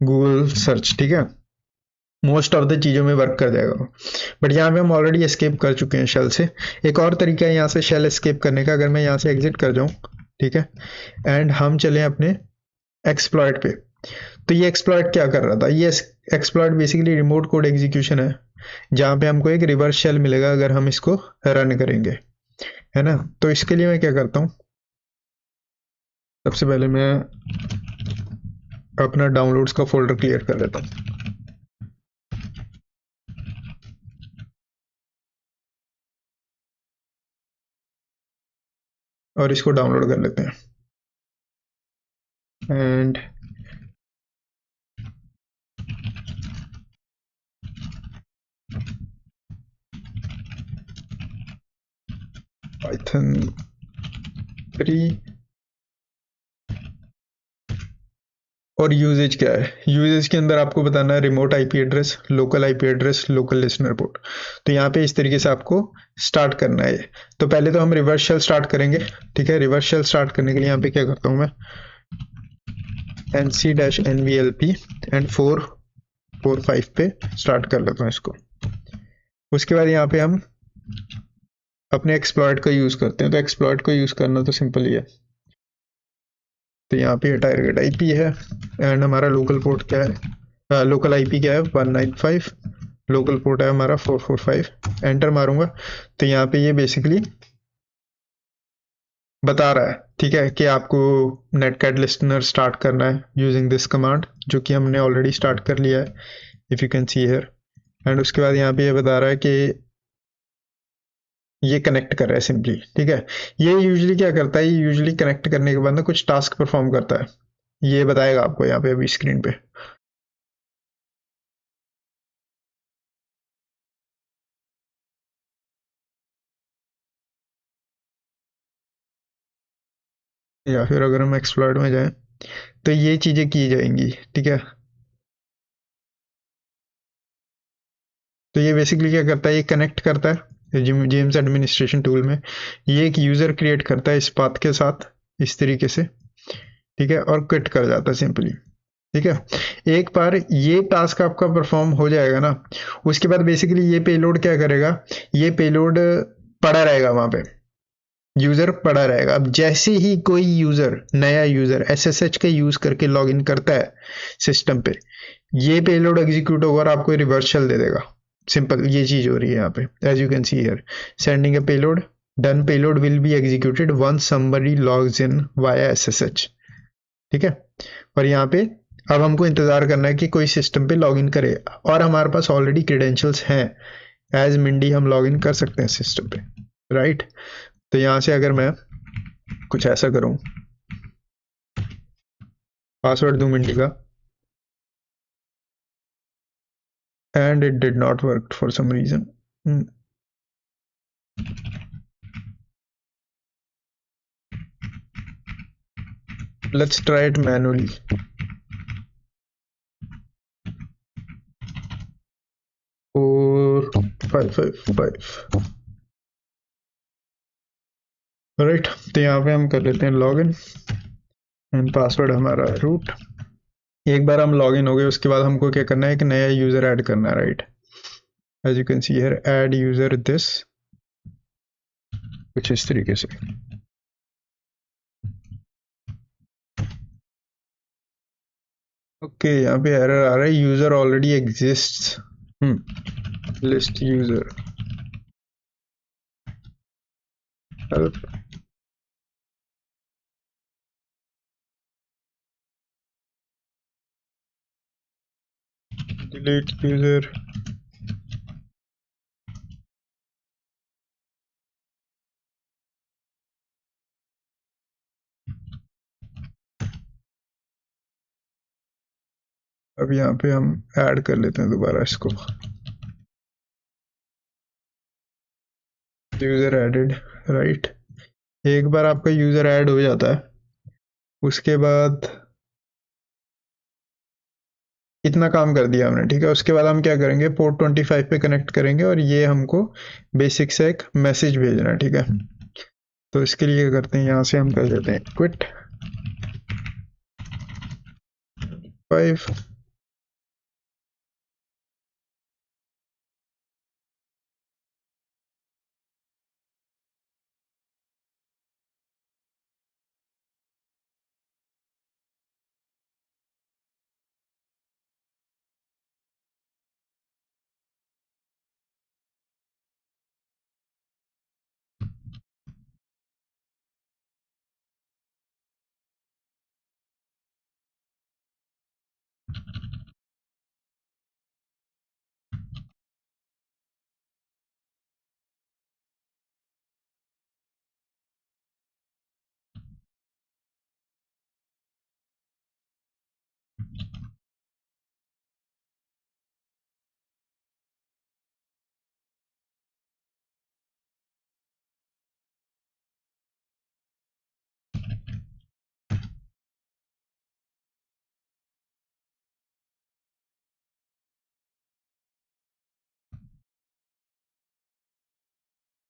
गूगल सर्च। ठीक है, मोस्ट ऑफ द चीज़ों में वर्क कर जाएगा। बट यहाँ पे हम ऑलरेडी एस्केप कर चुके हैं शेल से। एक और तरीका है यहाँ से शेल एस्केप करने का। अगर मैं यहाँ से एग्जिट कर जाऊँ, ठीक है, एंड हम चले अपने एक्सप्लॉइट पे, तो ये एक्सप्लॉइट क्या कर रहा था, ये exploit basically remote code execution है, जहाँ पे हमको एक रिवर्स शेल मिलेगा अगर हम इसको रन करेंगे, है ना। तो इसके लिए मैं क्या करता हूँ, सबसे पहले मैं अपना डाउनलोड्स का फोल्डर क्लियर कर लेता हूँ और इसको डाउनलोड कर लेते हैं। एंड पाइथन 3 और यूजेज क्या है, यूजेज के अंदर आपको बताना है remote IP address, local IP address, local listener port. तो यहाँ पे इस तरीके से आपको स्टार्ट करना है। तो पहले तो हम रिवर्स शेल स्टार्ट करेंगे। ठीक है, रिवर्स शेल स्टार्ट करने के लिए यहाँ पे क्या करता हूँ मैं, nc-nvlp एंड 445 पे स्टार्ट कर लेता हूँ इसको। उसके बाद यहाँ पे हम अपने एक्सप्लॉइट का यूज करते हैं। तो एक्सप्लॉइट को यूज करना तो सिंपल ही है। तो यहाँ पे टारगेट आईपी है एंड हमारा लोकल पोर्ट क्या है, लोकल आईपी क्या है 195, लोकल पोर्ट है हमारा 445। एंटर मारूंगा तो यहाँ पे ये बेसिकली बता रहा है, ठीक है, कि आपको नेटकैट लिस्टनर स्टार्ट करना है यूजिंग दिस कमांड, जो कि हमने ऑलरेडी स्टार्ट कर लिया है, if you can see here. And उसके बाद यहाँ पे ये बता रहा है कि ये कनेक्ट कर रहा है सिंपली। ठीक है, ये यूजुअली क्या करता है, ये यूजुअली कनेक्ट करने के बाद ना कुछ टास्क परफॉर्म करता है, ये बताएगा आपको यहाँ पे अभी स्क्रीन पे। या फिर अगर हम एक्सप्लॉइट में जाएं तो ये चीजें की जाएंगी। ठीक है, तो ये बेसिकली क्या करता है, ये कनेक्ट करता है जेम्स एडमिनिस्ट्रेशन टूल में, ये एक यूजर क्रिएट करता है इस पाथ के साथ, इस तरीके से, ठीक है, और क्विट कर जाता है सिंपली। ठीक है, एक बार ये टास्क आपका परफॉर्म हो जाएगा ना, उसके बाद बेसिकली ये पेलोड क्या करेगा, ये पेलोड पड़ा रहेगा वहां पे, यूजर पड़ा रहेगा। अब जैसे ही कोई यूजर, नया यूजर एसएसएच का यूज करके लॉगिन करता है सिस्टम पे, ये पेलोड एग्जीक्यूट होगा और आपको रिवर्स शेल दे देगा। सिंपल ये चीज हो रही है यहाँ पे, as you can see here, sending a payload, done payload will be executed once somebody logs in via SSH. ठीक है, और यहाँ पे अब हमको इंतजार करना है कि कोई सिस्टम पे लॉगिन करे, और हमारे पास ऑलरेडी क्रेडेंशियल्स हैं, एज मिंडी हम लॉगिन कर सकते हैं सिस्टम पे, राइट। तो यहाँ से अगर मैं कुछ ऐसा करूं, पासवर्ड दूं मिंडी का, and it did not work for some reason, let's try it manually. 4555, right. तो यहाँ पे हम कर लेते हैं लॉगिन, एंड पासवर्ड हमारा रूट। एक बार हम लॉगिन हो गए, उसके बाद हमको क्या करना है, एक नया यूजर ऐड करना है, right. As you can see here, add user this, कुछ इस तरीके से। ओके, यहाँ पे एरर आ रहा है, user already exist, list user, help, delete user, अब यहाँ पे हम ऐड कर लेते हैं दोबारा इसको, यूजर एडेड, राइट। एक बार आपका यूजर ऐड हो जाता है, उसके बाद इतना काम कर दिया हमने, ठीक है। उसके बाद हम क्या करेंगे, पोर्ट 25 पे कनेक्ट करेंगे, और ये हमको बेसिक से एक मैसेज भेजना है, ठीक है। तो इसके लिए क्या करते हैं, यहाँ से हम कर देते हैं क्विट 5,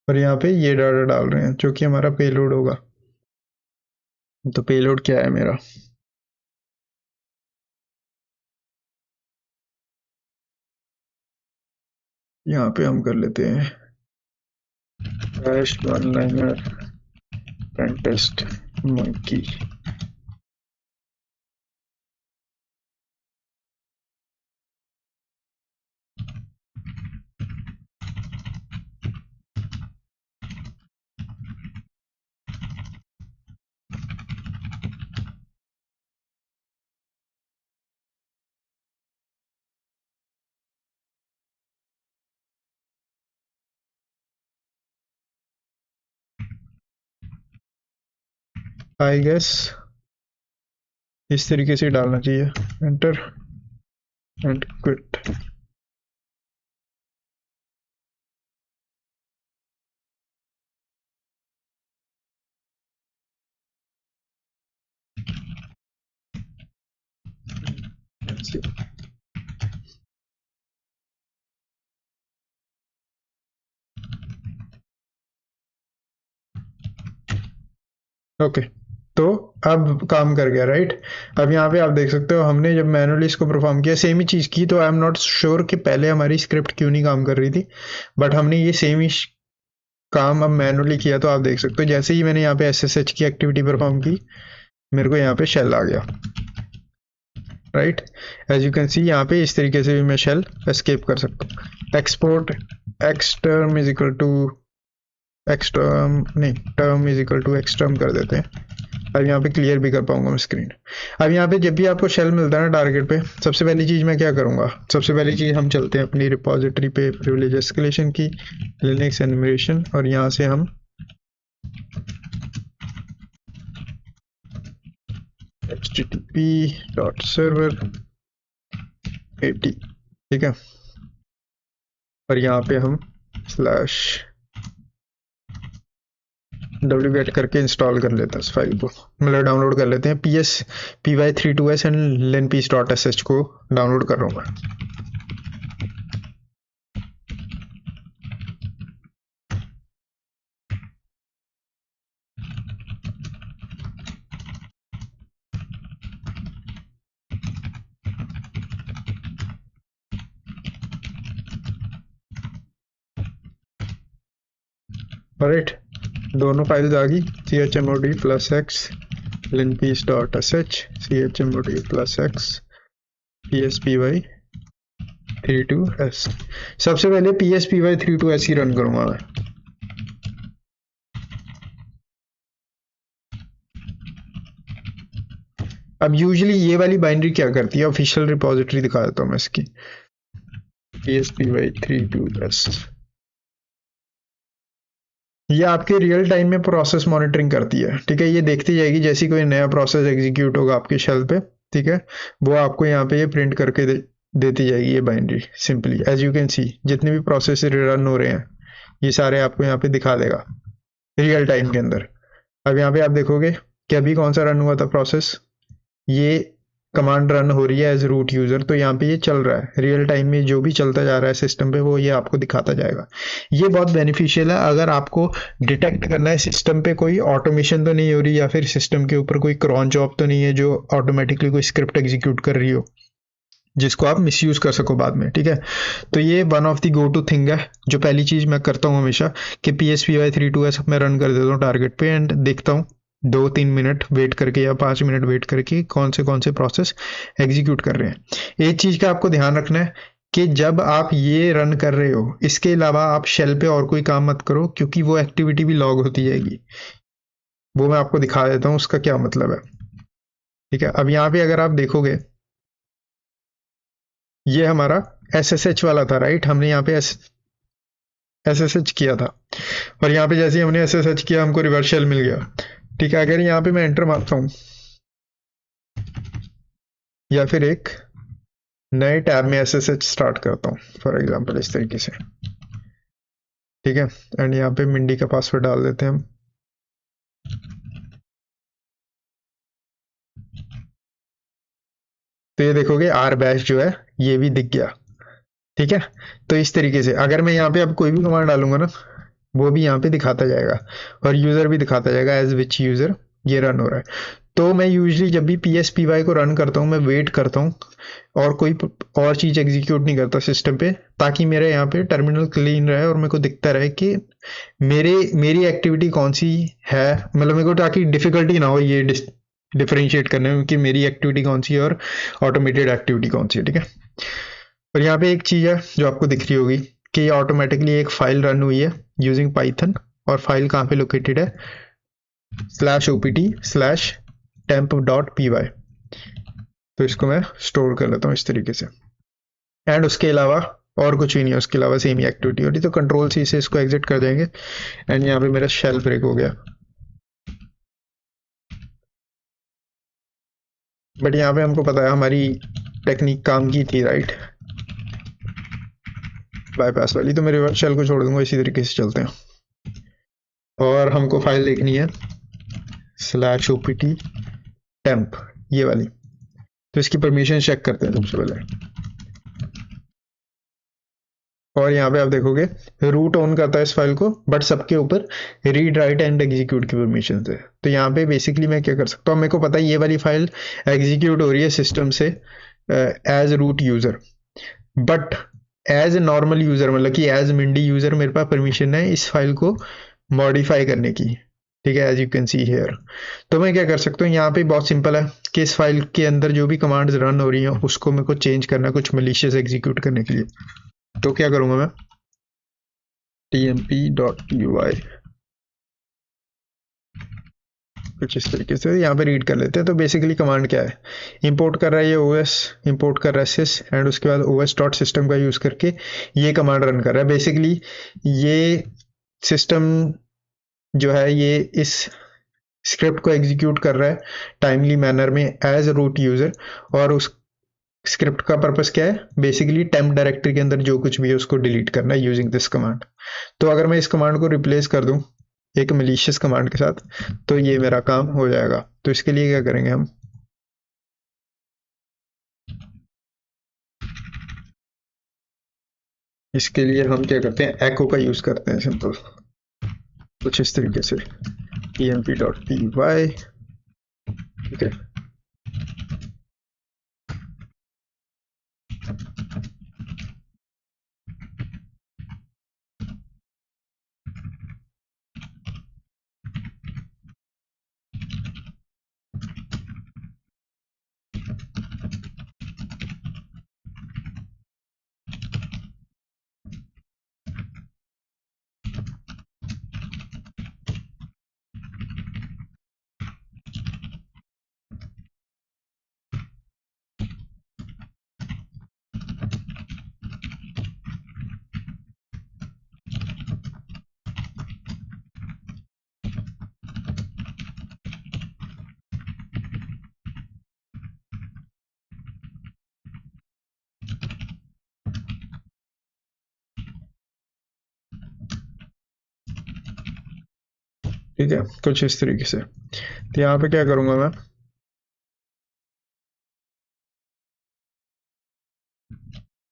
और यहाँ पे ये डाटा डाल रहे हैं जो कि हमारा पेलोड होगा। तो पेलोड क्या है मेरा, यहाँ पे हम कर लेते हैं hash one liner pentest monkey. I guess इस तरीके से डालना चाहिए, एंटर एंड क्विट। ओके, तो अब काम कर गया, राइट। अब यहाँ पे आप देख सकते हो हमने जब मैनुअली इसको परफॉर्म किया सेम ही चीज़ की, तो आई एम नॉट श्योर कि पहले हमारी स्क्रिप्ट क्यों नहीं काम कर रही थी, बट हमने ये सेम ही काम अब मैनुअली किया। तो आप देख सकते हो जैसे ही मैंने यहाँ पे SSH की एक्टिविटी परफॉर्म की, मेरे को यहाँ पे शेल आ गया, right. As you can see यहाँ पे इस तरीके से भी मैं शेल एस्केप कर सकता हूँ। एक्सपोर्ट एक्सटर्म इज इक्वल टू एक्सटर्म नहीं, टर्म इज इक्वल टू एक्सटर्म कर देते हैं। अब यहाँ पे क्लियर भी कर पाऊंगा मैं स्क्रीन। अब यहाँ पे जब भी आपको शेल मिलता है ना टारगेट पे, सबसे पहली चीज़ मैं क्या करूँगा, सबसे पहली चीज़ हम चलते हैं अपनी रिपोजिटरी पे प्रिविलेज एस्केलेशन की, लिनक्स एनिमेशन, और यहाँ से हम http.server 80, ठीक है, और यहाँ पे हम स्लैश wget करके इंस्टॉल कर लेते हैं इस फाइल को, मतलब डाउनलोड कर लेते हैं। py32s एंड linpiece.sh को डाउनलोड कर रहा हूँ मैं। राइट, दोनों फाइल्स आ गई, chmod+x linpiece.sh, chmod+x pspy32s। सबसे पहले pspy32s ही रन करूंगा मैं। अब यूजुअली ये वाली बाइनरी क्या करती है, ऑफिशियल रिपोजिटरी दिखा देता हूँ मैं इसकी, pspy32s। ये आपके रियल टाइम में प्रोसेस मॉनिटरिंग करती है, ठीक है। ये देखती जाएगी जैसी कोई नया प्रोसेस एग्जीक्यूट होगा आपके शेल पे, ठीक है, वो आपको यहाँ पे ये प्रिंट करके देती जाएगी ये binary. Simply as you can see जितने भी प्रोसेस रन हो रहे हैं ये सारे आपको यहाँ पे दिखा देगा रियल टाइम के अंदर। अब यहाँ पे आप देखोगे कि अभी कौन सा रन हुआ था प्रोसेस, ये कमांड रन हो रही है एज रूट यूजर, तो यहाँ पे ये चल रहा है रियल टाइम में, जो भी चलता जा रहा है सिस्टम पे वो ये आपको दिखाता जाएगा। ये बहुत बेनिफिशियल है अगर आपको डिटेक्ट करना है सिस्टम पे कोई ऑटोमेशन तो नहीं हो रही, या फिर सिस्टम के ऊपर कोई क्रॉन जॉब तो नहीं है जो ऑटोमेटिकली कोई स्क्रिप्ट एग्जीक्यूट कर रही हो जिसको आप मिसयूज कर सको बाद में, ठीक है। तो ये one of the go to thing है जो पहली चीज मैं करता हूँ हमेशा कि pspy32s मैं रन कर देता हूँ टारगेट पे एंड देखता हूँ 2-3 मिनट वेट करके या 5 मिनट वेट करके कौन से प्रोसेस एग्जीक्यूट कर रहे हैं। एक चीज का आपको ध्यान रखना है कि जब आप ये रन कर रहे हो इसके अलावा आप शेल पे और कोई काम मत करो, क्योंकि वो एक्टिविटी भी लॉग होती जाएगी। वो मैं आपको दिखा देता हूँ उसका क्या मतलब है, ठीक है। अब यहाँ पे अगर आप देखोगे ये हमारा SSH वाला था, राइट, हमने यहाँ पे SSH किया था, और यहाँ पे जैसे ही हमने SSH किया हमको रिवर्स शेल मिल गया, ठीक है। अगर यहाँ पे मैं एंटर मारता हूँ या फिर एक नए टैब में SSH स्टार्ट करता हूँ फॉर एग्जांपल इस तरीके से, ठीक है, एंड यहाँ पे मिंडी का पासवर्ड डाल देते हैं हम। तो ये देखोगे r बैश जो है ये भी दिख गया, ठीक है। तो इस तरीके से अगर मैं यहाँ पे अब कोई भी कमांड डालूंगा ना वो भी यहाँ पे दिखाता जाएगा, और यूजर भी दिखाता जाएगा एज विच यूजर ये रन हो रहा है। तो मैं यूजली जब भी pspy को रन करता हूँ मैं वेट करता हूँ और कोई और चीज एग्जीक्यूट नहीं करता सिस्टम पे, ताकि मेरे यहाँ पे टर्मिनल क्लीन रहे और मेरे को दिखता रहे कि मेरी एक्टिविटी कौन सी है, मतलब मेरे को ताकि डिफिकल्टी ना हो ये डिफरेंशिएट करने में कि मेरी एक्टिविटी कौन सी है और ऑटोमेटेड एक्टिविटी कौन सी है, ठीक है। और यहाँ पे एक चीज है जो आपको दिख रही होगी कि ऑटोमेटिकली एक फाइल रन हुई है यूजिंग पाइथन, और फाइल कहाँ पे लोकेटेड है /opt/temp.py। तो इसको मैं स्टोर कर लेता हूँ इस तरीके से, एंड उसके अलावा और कुछ भी नहीं है, उसके अलावा सेम ही एक्टिविटी हो रही। तो कंट्रोल सी से इसको एग्जिट कर देंगे एंड यहाँ पे मेरा शेल ब्रेक हो गया, बट यहाँ पे हमको पता है हमारी टेक्निक काम की थी, राइट, बाईपास वाली। तो मैं रिवर्स शेल को छोड़ दूंगा, इसी तरीके से चलते हैं, और हमको फाइल देखनी है /opt/temp ये वाली। तो इसकी परमिशन चेक करते हैं सबसे पहले। और यहाँ पे आप देखोगे रूट ऑन करता है इस फाइल को, बट सबके ऊपर रीड राइट एंड एग्जीक्यूट की परमिशन है। तो यहाँ पे बेसिकली मैं क्या कर सकता हूँ, मेरे को पता है ये वाली फाइल एग्जीक्यूट हो रही है सिस्टम से as root user, but as a normal user मतलब कि एज मिंडी यूजर मेरे पास परमिशन है इस फाइल को मॉडिफाई करने की। ठीक है, as you can see here. तो मैं क्या कर सकता हूँ, यहाँ पे बहुत सिंपल है कि इस फाइल के अंदर जो भी कमांड्स रन हो रही हैं उसको मेरे को चेंज करना है कुछ मलिशियस एग्जीक्यूट करने के लिए। तो क्या करूंगा मैं, tmp.py कुछ इस तरीके से यहाँ पे रीड कर लेते हैं। तो बेसिकली कमांड क्या है, इंपोर्ट कर रहा है ये ओएस, इंपोर्ट कर रहा है sys एंड उसके बाद os डॉट सिस्टम का यूज करके ये कमांड रन कर रहा है। बेसिकली ये सिस्टम जो है ये इस स्क्रिप्ट को एग्जीक्यूट कर रहा है टाइमली मैनर में एज रूट यूजर, और उस स्क्रिप्ट का पर्पस क्या है, बेसिकली टेम्प डायरेक्टरी के अंदर जो कुछ भी है उसको डिलीट करना है यूजिंग दिस कमांड। तो अगर मैं इस कमांड को रिप्लेस कर दूं एक मलिशियस कमांड के साथ तो ये मेरा काम हो जाएगा। तो इसके लिए क्या करेंगे हम, इसके लिए हम क्या करते हैं, एको का यूज करते हैं सिंपल कुछ इस तरीके से tmp.py। ठीक है, ठीक है कुछ इस तरीके से। तो यहाँ पे क्या करूंगा मैं,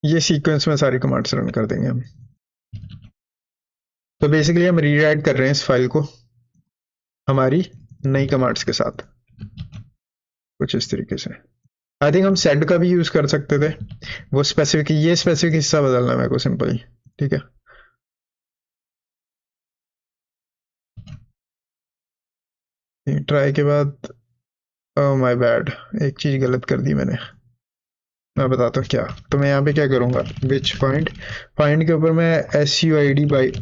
ये सीक्वेंस में सारी कमांड्स रन कर देंगे हम। तो बेसिकली हम रीराइट कर रहे हैं इस फाइल को हमारी नई कमांड्स के साथ कुछ इस तरीके से। आई थिंक हम सेड का भी यूज कर सकते थे, वो स्पेसिफिक, ये स्पेसिफिक हिस्सा बदलना है मेरे को सिंपली। ठीक है, ट्राई के बाद ओह माय बैड, एक चीज गलत कर दी मैंने, मैं बताता हूँ क्या। तो मैं यहाँ पे क्या करूंगा, विच फाइंड, फाइंड के ऊपर मैं suid बाई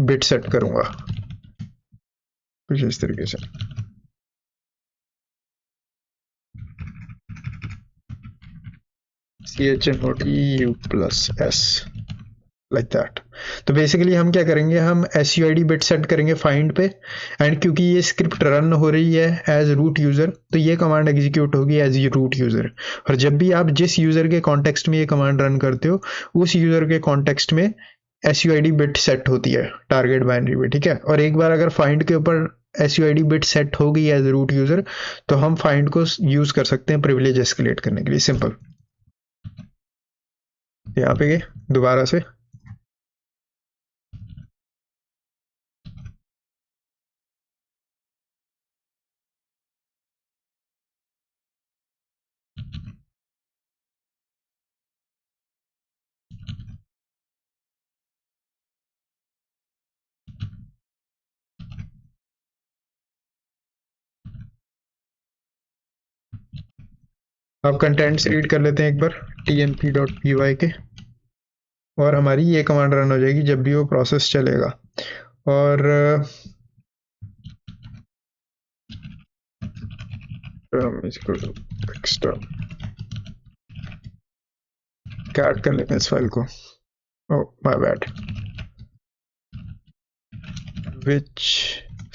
बिट सेट करूंगा कुछ इस तरीके से। chmod plus s like that. तो बेसिकली हम क्या करेंगे, हम suid बिट सेट करेंगे फाइंड पे, एंड क्योंकि ये स्क्रिप्ट रन हो रही है एज रूट यूजर तो ये कमांड एग्जीक्यूट होगी एज रूट यूजर। और जब भी आप जिस यूजर के कॉन्टेक्स्ट में ये कमांड रन करते हो उस यूजर के कॉन्टेक्स्ट में suid बिट सेट होती है टारगेट बाइनरी में। ठीक है, और एक बार अगर फाइंड के ऊपर suid बिट सेट हो गई एज रूट यूजर तो हम फाइंड को यूज कर सकते हैं प्रिविलेज एस्केलेट करने के लिए सिंपल। यहाँ पे दोबारा से अब कंटेंट्स रीड कर लेते हैं एक बार tmp.py के, और हमारी ये कमांड रन हो जाएगी जब भी वो प्रोसेस चलेगा। और कैट कर लेते हैं इस फाइल को, oh my bad, which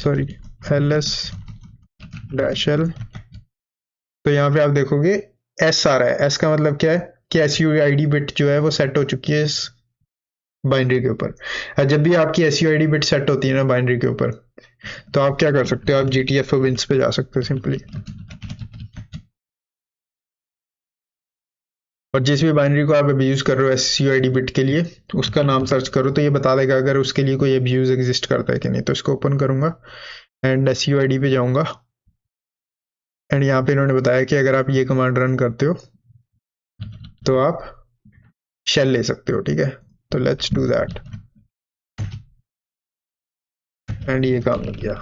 sorry ls -l। तो यहाँ पे आप देखोगे s आ रहा है, s का मतलब क्या है कि suid बिट जो है वो सेट हो चुकी है इस बाइनरी के ऊपर। जब भी आपकी suid बिट सेट होती है ना बाइनरी के ऊपर तो आप क्या कर सकते हो, आप gtfo wins पे जा सकते हो सिंपली। और जिस भी बाइनरी को आप अब्यूज कर रहे हो SUID बिट के लिए, उसका नाम सर्च करो तो ये बता देगा अगर उसके लिए कोई अब्यूज एग्जिस्ट करता है कि नहीं। तो इसको ओपन करूंगा एंड SUID पे जाऊंगा एंड यहाँ पे इन्होंने बताया कि अगर आप ये कमांड रन करते हो तो आप शेल ले सकते हो, ठीक है। तो लेट्स डू दैट एंड ये काम हो गया।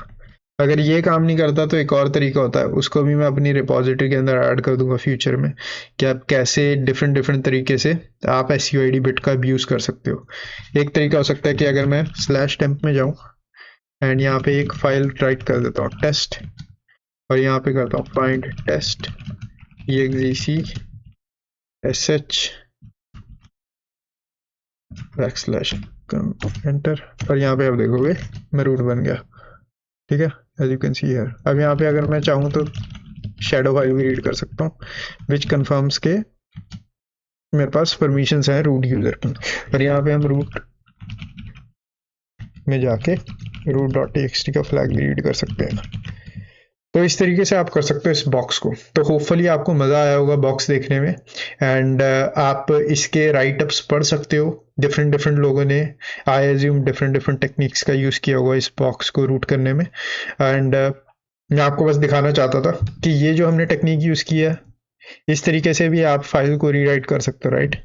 अगर ये काम नहीं करता तो एक और तरीका होता है, उसको भी मैं अपनी रिपोजिटरी के अंदर ऐड कर दूंगा फ्यूचर में, कि आप कैसे डिफरेंट तरीके से आप SUID बिट का यूज कर सकते हो। एक तरीका हो सकता है कि अगर मैं /temp में जाऊं एंड यहाँ पे एक फाइल राइट कर देता हूँ टेस्ट, और यहाँ पे करता हूँ find test exe sh enter, और यहाँ पे आप देखोगे मैं रूट बन गया, ठीक है, as you can see here. अब यहाँ पे अगर मैं चाहूँ तो शैडो फाइल भी रीड कर सकता हूँ, विच कन्फर्म्स के मेरे पास परमिशंस हैं रूट यूजर की। और यहाँ पे हम रूट में जाके root.txt का फ्लैग भी रीड कर सकते हैं। तो इस तरीके से आप कर सकते हो इस बॉक्स को। तो होपफुली आपको मज़ा आया होगा बॉक्स देखने में एंड आप इसके राइट अप्स पढ़ सकते हो। डिफरेंट लोगों ने आई एज्यूम डिफरेंट टेक्निक्स का यूज़ किया होगा इस बॉक्स को रूट करने में। एंड मैं आपको बस दिखाना चाहता था कि ये जो हमने टेक्निक यूज़ किया है, इस तरीके से भी आप फाइल को रीराइट कर सकते हो, राइट।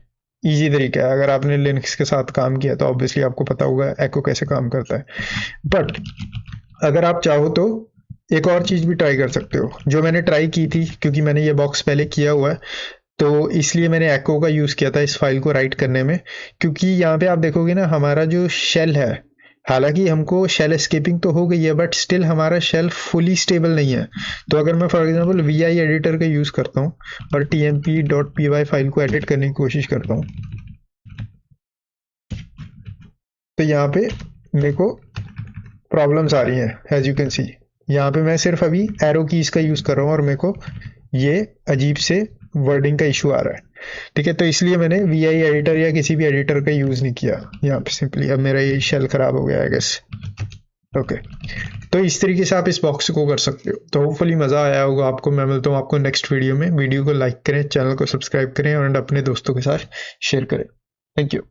ईजी तरीका है। अगर आपने लिनक्स के साथ काम किया तो ऑब्वियसली आपको पता होगा एको कैसे काम करता है। बट अगर आप चाहो तो एक और चीज़ भी ट्राई कर सकते हो, जो मैंने ट्राई की थी, क्योंकि मैंने ये बॉक्स पहले किया हुआ है तो इसलिए मैंने एको का यूज़ किया था इस फाइल को राइट करने में। क्योंकि यहाँ पे आप देखोगे ना, हमारा जो शेल है, हालांकि हमको शेल एस्केपिंग तो हो गई है बट स्टिल हमारा शेल फुली स्टेबल नहीं है। तो अगर मैं फॉर एग्जांपल VI एडिटर का यूज़ करता हूँ और tmp.py फाइल को एडिट करने की कोशिश करता हूँ, तो यहाँ पे मेरे को प्रॉब्लम्स आ रही हैं। एज यू कैन सी यहाँ पे मैं सिर्फ अभी एरो कीज का यूज़ कर रहा हूँ और मेरे को ये अजीब से वर्डिंग का इशू आ रहा है, ठीक है। तो इसलिए मैंने VI एडिटर या किसी भी एडिटर का यूज़ नहीं किया यहाँ पे सिंपली। अब मेरा ये शेल खराब हो गया है गेस। ओके, तो इस तरीके से आप इस बॉक्स को कर सकते हो। तो होपफुली मज़ा आया होगा आपको। मैं मिलता हूँ आपको नेक्स्ट वीडियो में। वीडियो को लाइक करें, चैनल को सब्सक्राइब करें और अपने दोस्तों के साथ शेयर करें। Thank you.